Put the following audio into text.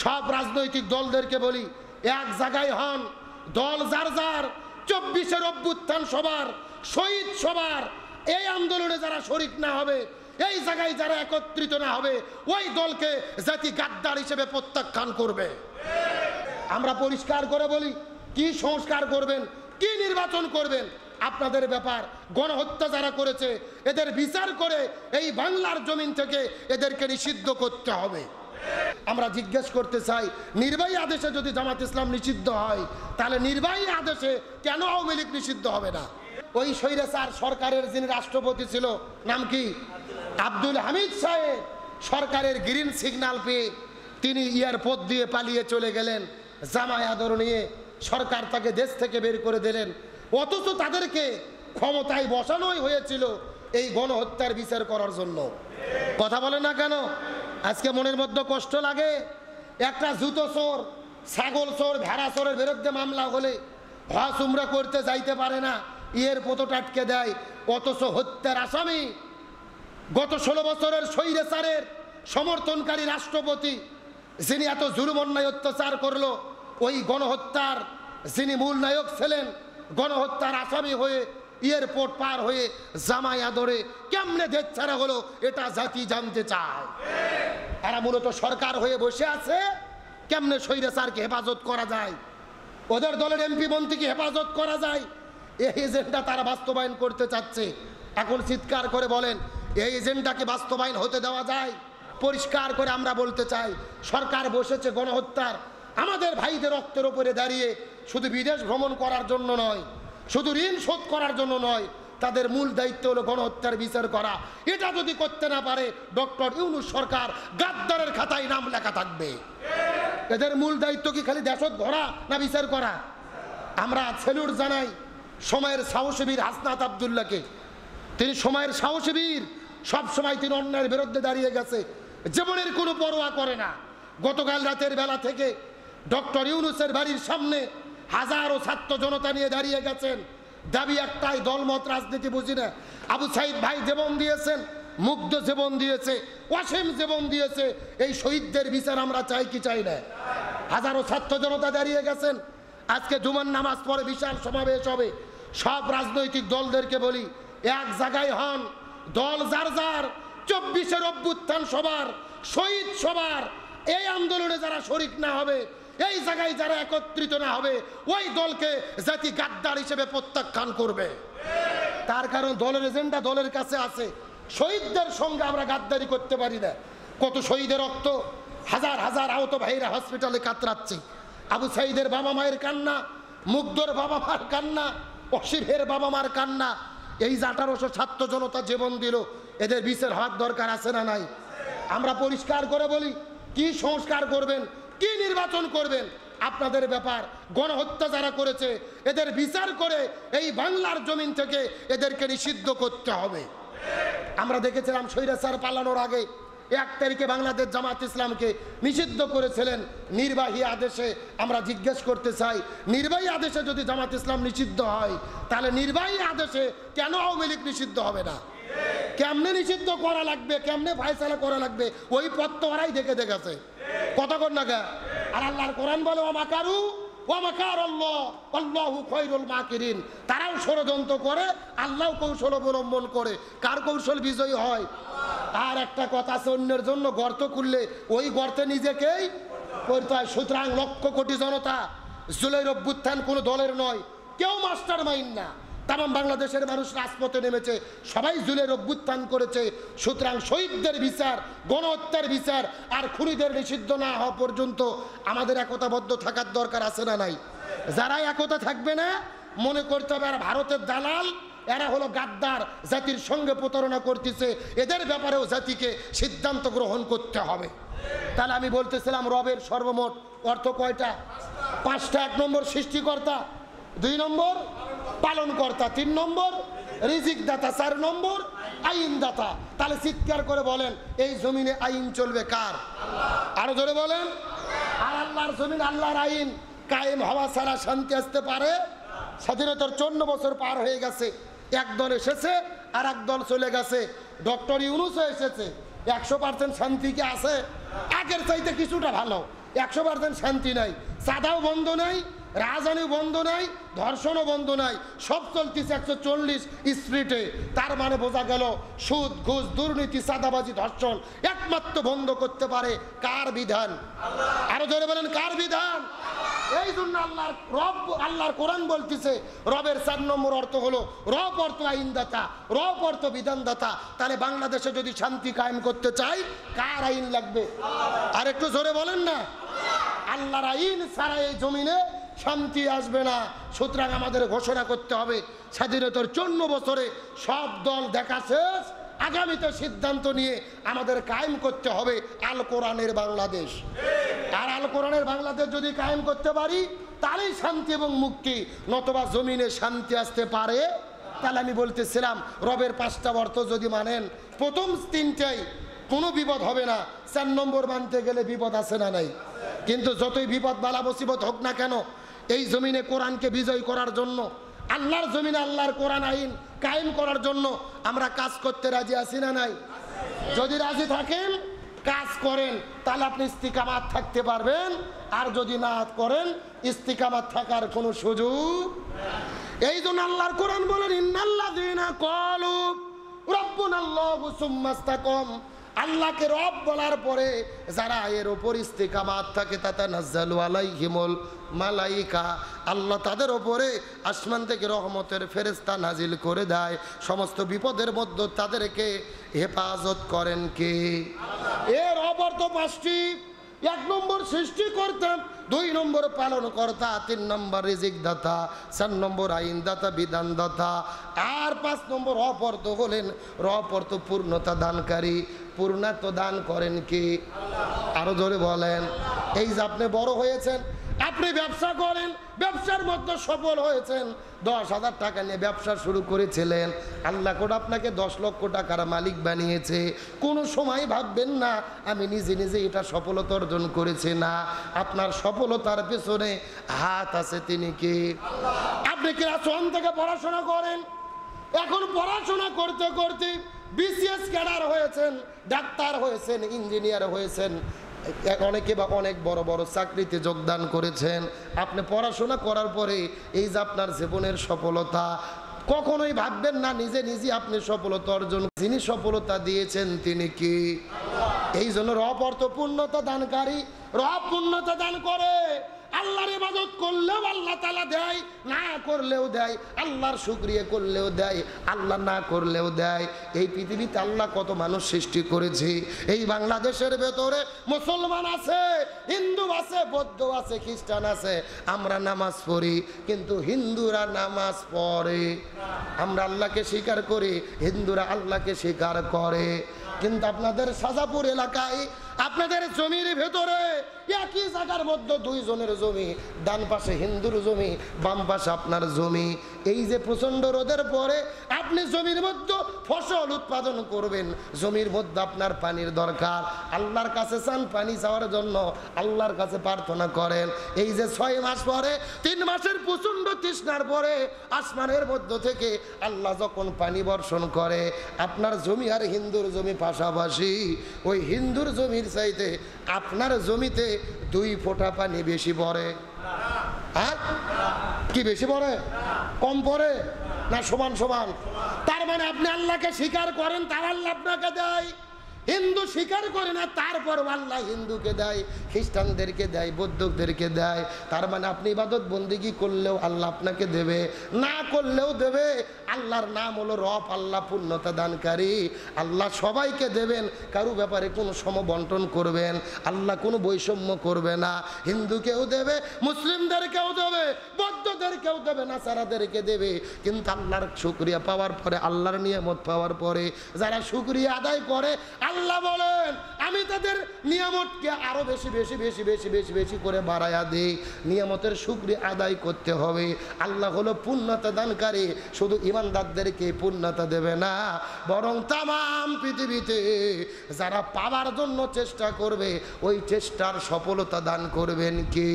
সব রাজনৈতিক দলদেরকে বলি, এক জায়গায় হন, দল যার যার, 24-এর অভ্যুত্থান সবার, শহীদ সবার, এই আন্দোলনে যারা শরিক না হবে, এই জায়গায় যারা একত্রিত না হবে, ওই দলকে জাতি গাদ্দার হিসেবে প্রত্যাখ্যান করবে। আমরা পরিষ্কার করে বলি, কি সংস্কার করবেন, কি নির্বাচন করবেন আপনাদের ব্যাপার। গণহত্যা যারা করেছে এদের বিচার করে এই বাংলার জমিন থেকে এদেরকে নিষিদ্ধ করতে হবে। আমরা জিজ্ঞেস করতে চাই, নির্বাহী আদেশে যদি জামাত ইসলাম নিষিদ্ধ হয়, তাহলে নির্বাহী আদেশে কেন আওয়ামী লীগ নিষিদ্ধ হবে না? ওই স্বৈরাচার সরকারের যিনি রাষ্ট্রপতি ছিল, নাম কি? আব্দুল হামিদ সাহেব সরকারের গ্রিন সিগন্যাল পেয়ে তিনি এয়ারপোর্ট দিয়ে পালিয়ে চলে গেলেন। জামায় আদর নিয়ে সরকার তাকে দেশ থেকে বের করে দিলেন। অথচ তাদেরকে ক্ষমতায় বসানোই হয়েছিল এই গণহত্যার বিচার করার জন্য। কথা বলে না কেন? আজকে মনের মধ্যে কষ্ট লাগে। একটা জুতো চোর, ছাগল চোর, ভেড়া চোরের বিরুদ্ধে মামলা হলে হজ উমরা করতে যাইতে পারে না, এয়ারপোর্ট আটকে দেয়। অথচ হত্যার আসামি, গত 16 বছরের স্বৈরাচারের সমর্থনকারী রাষ্ট্রপতি, যিনি এত জুলুম অন্যায় অত্যাচার করলো, ওই গণহত্যার যিনি মূল নায়ক ছিলেন, গণহত্যার আসামি হয়ে এয়ারপোর্ট পার হয়ে জামায় আদরে কেমনে দেশ ছাড়া হলো, এটা জাতি জানতে চায়। এরা মূলত সরকার হয়ে বসে আছে, কেমনে স্বৈরাচারকে হেফাজত করা যায়, ওদের দলের এমপি মন্ত্রীকে হেফাজত করা যায়, এই এজেন্ডা তারা বাস্তবায়ন করতে চাচ্ছে। এখন চিৎকার করে বলেন, এই এজেন্ডাকে বাস্তবায়ন হতে দেওয়া যায়? পরিষ্কার করে আমরা বলতে চাই, সরকার বসেছে গণহত্যার, আমাদের ভাইদের রক্তের উপরে দাঁড়িয়ে শুধু বিদেশ ভ্রমণ করার জন্য নয়, শুধু ঋণ শোধ করার জন্য নয়, তাদের মূল দায়িত্ব হলো গণহত্যার বিচার করা। এটা যদি করতে না পারে, ডক্টর ইউনূস সরকার গাদ্দারের খাতায় নাম লেখা থাকবে। এদের মূল দায়িত্ব কি খালি দেশত ধরা না বিচার করা? আমরা সেলুট জানাই সময়ের সাহসী বীর হাসনাত আব্দুল্লাহকে। তিনি সময়ের সাহসী বীর, সবসময় তিনি অন্যায়ের বিরুদ্ধে দাঁড়িয়ে গেছে, জীবনের কোনো পরোয়া করে না। গতকাল রাতের বেলা থেকে ডক্টর ইউনূসের বাড়ির সামনে হাজারো ছাত্র জনতা নিয়ে দাঁড়িয়ে গেছেন। দাবি একটাই, দলমত রাজনীতি বুঝি না। আবু সাইদ ভাই জীবন দিয়েছেন, মুগ্ধ জীবন দিয়েছে, ওয়াসিম জীবন দিয়েছে, এই শহীদদের বিচার আমরা চাই কি চাই না? হাজারো ছাত্র জনতা দাঁড়িয়ে গেছেন। আজকে জুমার নামাজ পরে বিশাল সমাবেশ হবে। সব রাজনৈতিক দলদেরকে বলি, এক জায়গায় হন, দল যার যার, 24-এর অভ্যুত্থান সবার, শহীদ সবার, এই আন্দোলনে যারা শরিক না হবে, এই জায়গায় যারা একত্রিত না হবে, ওই দলকে জাতি গাদ্দার হিসেবে প্রত্যাখ্যান করবে। তার কারণ দলের এজেন্ডা দলের কাছে আছে। শহীদদের সঙ্গে আমরা গাদ্দারি করতে পারি না। কত শহীদের রক্ত, হাজার হাজার আহত ভাইরা হসপিটালে কাতরাচ্ছে। আবু সাইদের বাবা মায়ের কান্না, মুগ্ধর বাবা মার কান্না, অসীমের বাবা মার কান্না, এই যে 1800 ছাত্র জনতা জীবন দিল, এদের বিচার হওয়ার দরকার আছে না নাই? আমরা পরিষ্কার করে বলি, কি সংস্কার করবেন, কি নির্বাচন করবেন আপনাদের ব্যাপার। গণহত্যা যারা করেছে এদের বিচার করে এই বাংলার জমিন থেকে এদেরকে নিষিদ্ধ করতে হবে। আমরা দেখেছিলাম স্বৈরাচার পালানোর আগে 1 তারিখে বাংলাদেশ জামাত ইসলামকে নিষিদ্ধ করেছিলেন নির্বাহী আদেশে। আমরা জিজ্ঞেস করতে চাই, নির্বাহী আদেশে যদি জামাত ইসলাম নিষিদ্ধ হয়, তাহলে নির্বাহী আদেশে কেন আওয়ামী লীগ নিষিদ্ধ হবে না? কেমনে নিষিদ্ধ করা লাগবে, কেমনে ফায়সালা করা লাগবে, ওই পথ তো ওরাই দেখে দেখেছে। কতক্ষণ না? আর আল্লাহর কোরআন বলে, ওয়ামাকারু ওয়ামাকার আল্লাহ আল্লাহু খায়রুল মাকিরিন। তারাও ষড়যন্ত্র করে, আল্লাহ কৌশল অবলম্বন করে। কার কৌশল বিজয়ী হয়? আর একটা কথা আছে, অন্যের জন্য গর্ত খুললে ওই গর্তে নিজেকেই পড়তে হয়। সুতরাং লক্ষ কোটি জনতা, জুলাইয়ের অভ্যুত্থান কোনো দলের নয়, কেউ মাস্টার মাইন্ড না। তাম বাংলাদেশের মানুষ রাজপথে নেমেছে, সবাই জুলাইয়ের অভ্যুত্থান করেছে। সুতরাং শহীদদের বিচার, গণহত্যার বিচার আর খুনিদের নিষিদ্ধ না হওয়া পর্যন্ত আমাদের একতাবদ্ধ থাকার দরকার আছে না নাই? যারা একতা থাকবে না, মনে করতে হবে আর ভারতের দালাল, এরা হলো গাদ্দার, জাতির সঙ্গে প্রতারণা করতেছে, এদের ব্যাপারেও জাতিকে সিদ্ধান্ত গ্রহণ করতে হবে। তাহলে আমি বলতেছিলাম, রবের সর্বমোট অর্থ কয়টা? 5টা। 1 নম্বর সৃষ্টিকর্তা, 2 নম্বর পালনকর্তা, 3 নম্বর রিজিক দাতা, 4 নম্বর আইন দাতা। তাহলে চিৎকার করে বলেন, এই জমিনে আইন চলবে কার? আরো জোরে বলেন। আর আল্লাহর জমিন, আল্লাহর আইন কায়েম হওয়া ছাড়া শান্তি আসতে পারে? স্বাধীনতার 54 বছর পার হয়ে গেছে, এক দল এসেছে আর এক দল চলে গেছে। ডক্টর ইউনূসও এসেছে, 100% শান্তি কি আছে? আগের চাইতে কিছুটা ভালো, 100% শান্তি নাই, সাদাও বন্ধ নাই, রাজধানী বন্ধ নাই, ধর্ষণও বন্ধ নাই, সব চলতেছে 140 স্পিডে। তার মানে বোঝা গেল সুদ, ঘুষ, দুর্নীতি, সাদাবাজি, ধর্ষণ একমাত্র বন্ধ করতে পারে কার বিধান? আরো জোরে বলেন, কার বিধান? এই জন্য আল্লাহর কোরআন বলতেছে রবের 4 নম্বর অর্থ হলো রব অর্থ আইনদাতা, রব অর্থ বিধানদাতা। তাহলে বাংলাদেশে যদি শান্তি কায়েম করতে চাই কার আইন লাগবে? আর একটু জোরে বলেন না। আল্লাহর আইন ছাড়া এই জমিনে শান্তি আসবে না। সুতরাং আমাদের ঘোষণা করতে হবে স্বাধীনতার 54 বছরে সব দল দেখা শেষ, আগামীতে সিদ্ধান্ত নিয়ে আমাদের কায়েম করতে হবে আল কোরআনের বাংলাদেশ। আর আল কোরআনের বাংলাদেশ যদি কায়েম করতে পারি তাহলেই শান্তি এবং মুক্তি, নতবা জমিনে শান্তি আসতে পারে। তাহলে আমি বলতেছিলাম রবের 5টা অর্থ যদি মানেন, প্রথম 3টাই কোনো বিপদ হবে না, 4 নম্বর মানতে গেলে বিপদ আছে না নাই? কিন্তু যতই বিপদ বালা মুসিবত হোক না কেন, এই জমিনে কোরআনকে বিজয় করার জন্য, আল্লাহর জমিনে আল্লাহর কোরআন আইন কায়েম করার জন্য আমরা কাজ করতে রাজি আছি না নাই? যদি রাজি থাকেন, কাজ করেন, তাহলে আপনি ইস্তিকামাত থাকতে পারবেন। আর যদি না করেন, ইস্তিকামাত থাকার কোনো সুযোগ। এই জন্য আল্লাহর কোরআন বলেন ইন্নাল্লাযীনা ক্বালু রাব্বুনাল্লাহু সুম্মা ইসতাকাম, আল্লাহকে রব বলার পরে যারা এর উপর ইস্তিকামাত থাকে তাতানাজ্জালু আলাইহিমুল মালাইকা, আল্লাহ তাদের ওপরে আসমান থেকে রহমতের ফেরেশতা নাজিল করে দেয়, সমস্ত বিপদের মধ্যে তাদেরকে হেফাজত করেন কে? এর অপর তো 5টি। 1 নম্বর সৃষ্টিকর্তা, 2 নম্বর পালন কর্তা, 3 নম্বর রিজিক দাতা, 4 নম্বর আইন দাতা, বিধান দাতা, আর 5 নম্বর অপর্ত হলেন অপর্ত পূর্ণতা দানকারী। পূর্ণত্ব দান করেন কি? আরো জোরে বলেন। এই যে আপনি বড় হয়েছেন, আপনি ব্যবসা করেন, ব্যবসার মধ্যে সফল হয়েছেন, 10,000 টাকা নিয়ে ব্যবসা শুরু করেছিলেন, আল্লাহ করে আপনাকে 10 লক্ষ টাকার মালিক বানিয়েছে। কোনো সময় ভাববেন না আমি নিজে নিজে এটা সফলতা অর্জন করেছি, না, আপনার সফলতার পেছনে হাত আছে তিনি কি? আপনি ক্লাস 1 থেকে পড়াশোনা করেন, এখন পড়াশোনা করতে করতে বিসিএস ক্যাডার হয়েছেন, ডাক্তার হয়েছেন, ইঞ্জিনিয়ার হয়েছেন, অনেকে বা অনেক বড় বড় চাকরিতে যোগদান করেছেন। আপনি পড়াশোনা করার পরে এই যে আপনার জীবনের সফলতা, কখনোই ভাববেন না নিজে নিজে আপনি সফলতা অর্জন, যিনি সফলতা দিয়েছেন তিনি কি? এই জন্য রব অর্থ পূর্ণতা দানকারী, রব পূর্ণতা দান করে। আল্লাহর ইবাদত করলেও আল্লাহ তাআলা দেয়, না করলেও দেয়, আল্লাহর শুকরিয়া করলেও দেয়, আল্লাহ না করলেও দেয়। এই পৃথিবীতে আল্লাহ কত মানুষ সৃষ্টি করেছে। এই বাংলাদেশের ভেতরে মুসলমান আছে, হিন্দু আছে, বৌদ্ধ আছে, খ্রিস্টান আছে। আমরা নামাজ পড়ি, কিন্তু হিন্দুরা নামাজ পড়ে। আমরা আল্লাহকে স্বীকার করি, হিন্দুরা আল্লাহকে স্বীকার করে। কিন্তু আপনাদের সাজাপুর এলাকায় আপনাদের জমির ভেতরে একই জায়গার মধ্যে 2 জনের জমি, ডান পাশে হিন্দুর জমি, বাম পাশে আপনার জমি। এই যে প্রচন্ড রোদের পরে আপনি জমির মধ্যে ফসল উৎপাদন করবেন, জমির মধ্যে আপনার পানির দরকার, আল্লাহর কাছে চান পানি চাওয়ার জন্য, আল্লাহর কাছে প্রার্থনা করেন। এই যে 6 মাস পরে, 3 মাসের প্রচন্ড তৃষ্ণার পরে আসমানের মধ্য থেকে আল্লাহ যখন পানি বর্ষণ করে, আপনার জমি আর হিন্দুর জমি পাশাপাশি, ওই হিন্দুর জমির চাইতে আপনার জমিতে 2 ফোঁটা পানি বেশি পড়ে। আর কি বেশি পড়ে? কম পড়ে না সমান সমান? তার মানে আপনি আল্লাহকে স্বীকার করেন, তার আল্লাহ আপনাকে দেয়। হিন্দু স্বীকার করে না, তারপর আল্লাহ হিন্দুকে দেয়, খ্রিস্টানদেরকে দেয়, বৌদ্ধদেরকে দেয়। তার মানে আপনি ইবাদত বন্দেগী করলেও আল্লাহ আপনাকে দেবে, না করলেও দেবে। আল্লাহর নাম হলো রব, আল্লাহ পূর্ণতা দানকারী। আল্লাহ সবাইকে দেবেন, কারো ব্যাপারে কোনো সমবন্টন করবেন, আল্লাহ কোনো বৈষম্য করবে না। হিন্দুকেও দেবে, মুসলিমদেরকেও দেবে, বৌদ্ধদেরকেও দেবে, নাসারাদেরকে দেবে। কিন্তু আল্লাহর শুকরিয়া পাওয়ার পরে, আল্লাহর নিয়ামত পাওয়ার পরে যারা শুকরিয়া আদায় করে, আল্লাহ বলেন আমি তাদের নিয়ামতকে আরো বেশি বেশি বেশি বেশি বেশি বেশি করে বাড়ায়া দিই। নিয়ামতের শুকরিয়া আদায় করতে হবে। আল্লাহ হলো পূর্ণতা দানকারী, শুধু ইমানদারদেরকে পূর্ণতা দেবে না, বরং তামাম পৃথিবীতে যারা পাওয়ার জন্য চেষ্টা করবে, ওই চেষ্টার সফলতা দান করবেন কি?